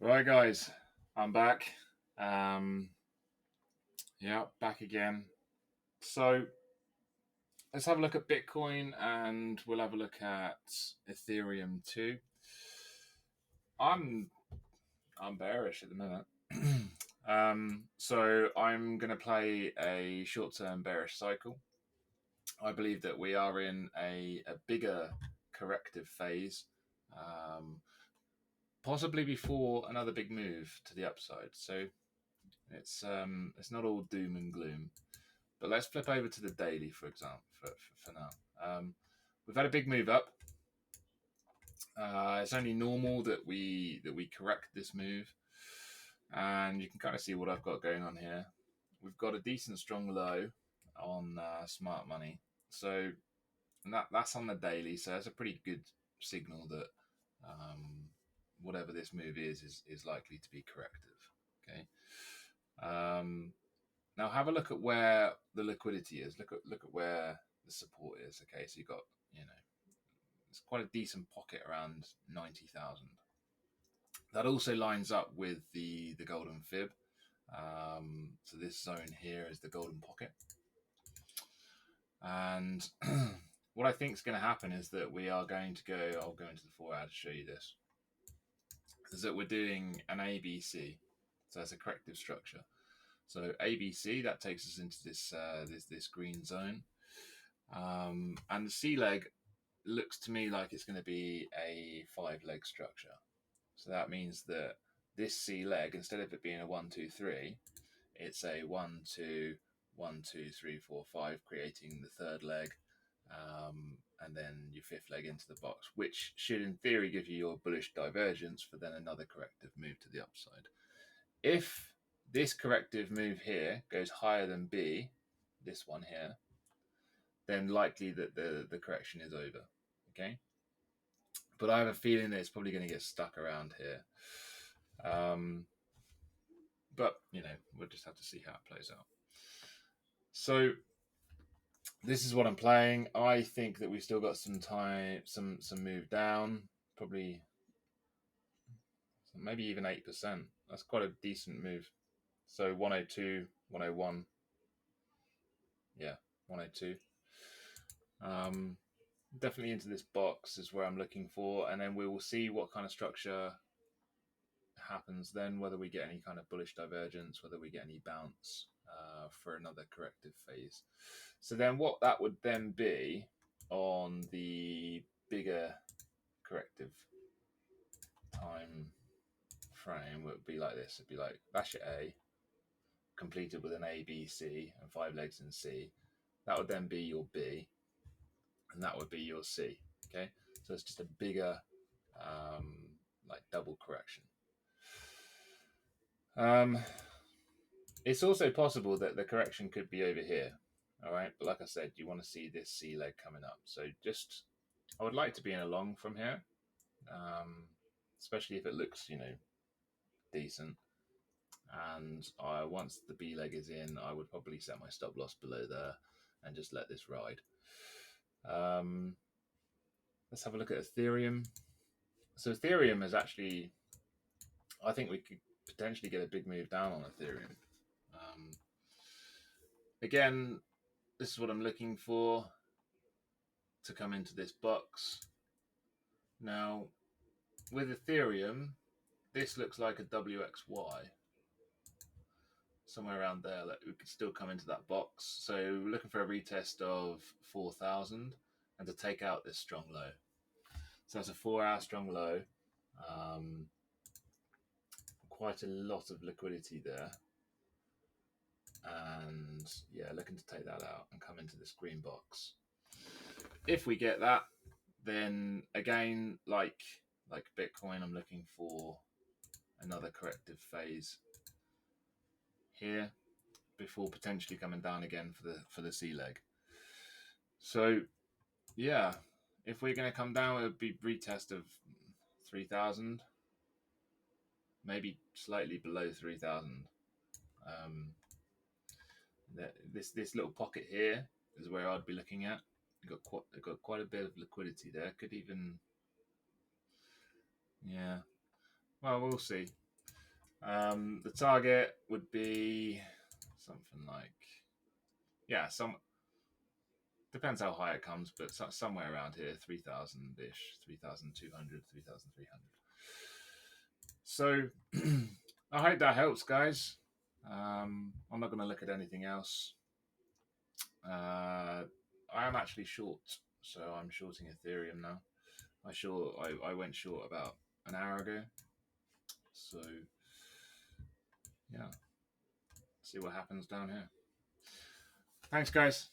Right, guys, I'm back. Um, yeah, back again. So let's have a look at Bitcoin, and we'll have a look at Ethereum too. I'm I'm bearish at the minute. So I'm going to play a short-term bearish cycle. I believe that we are in a bigger corrective phase, um, possibly before another big move to the upside. So it's not all doom and gloom. But let's flip over to the daily, for example, for now. We've had a big move up. It's only normal that we correct this move, and you can kind of see what I've got going on here. We've got a decent strong low on smart money, so that's on the daily. So that's a pretty good signal that um, whatever this move is likely to be corrective. Okay. Um, Now have a look at where the liquidity is. Look at where the support is. Okay, so you got it's quite a decent pocket around 90,000. That also lines up with the golden fib. So this zone here is the golden pocket, and what I think is going to happen is that we are going to go. I'll go into the 4 hour to show you this. Is that we're doing an ABC, so that's a corrective structure. So ABC that takes us into this green zone. And the C leg looks to me like it's going to be a 5 leg structure. So that means that this C leg, instead of it being a 1, 2, 3, it's a 1, 2, 1, 2, 3, 4, 5, creating the third leg, and then your fifth leg into the box, which should, in theory, give you your bullish divergence for then another corrective move to the upside. If this corrective move here goes higher than B, this one here, then likely that the correction is over. Okay, but I have a feeling that it's probably going to get stuck around here. Um, but we'll just have to see how it plays out. So this is what I'm playing. I think that we've still got some time, some move down, probably maybe even 8%. That's quite a decent move. So 102, 101, yeah, 102. Definitely into this box is where I'm looking for, and then we will see what kind of structure happens then, whether we get any kind of bullish divergence, whether we get any bounce for another corrective phase. So then what that would then be on the bigger corrective time frame would be like this. It'd be like that's your A completed with an A, B, C and 5 legs in C. That would then be your B, and that would be your C. Okay, so it's just a bigger like double correction. It's also possible that the correction could be over here. All right, but like I said, you want to see this C leg coming up. So I would like to be in a long from here, especially if it looks decent. And once the B leg is in, I would probably set my stop loss below there and just let this ride. Let's have a look at Ethereum. So Ethereum is actually, I think we could potentially get a big move down on Ethereum. Again, this is what I'm looking for to come into this box. Now, with Ethereum, this looks like a WXY. Somewhere around there, like we could still come into that box. So we're looking for a retest of 4,000 and to take out this strong low. So that's a 4 hour strong low. Quite a lot of liquidity there. And yeah, looking to take that out and come into this green box. If we get that, then again, like Bitcoin, I'm looking for another corrective phase here before potentially coming down again for the C leg. So yeah, if we're going to come down, it would be retest of 3,000, maybe slightly below 3,000. This little pocket here is where I'd be looking at. Got quite a bit of liquidity there. Could even, yeah. Well, we'll see. The target would be something like, yeah, depends how high it comes, but somewhere around here, 3,000-ish, 3,200, 3,300. So I hope that helps, guys. I'm not going to look at anything else. I am actually short, so I'm shorting Ethereum now. I went short about an hour ago. So yeah, see what happens down here. Thanks, guys.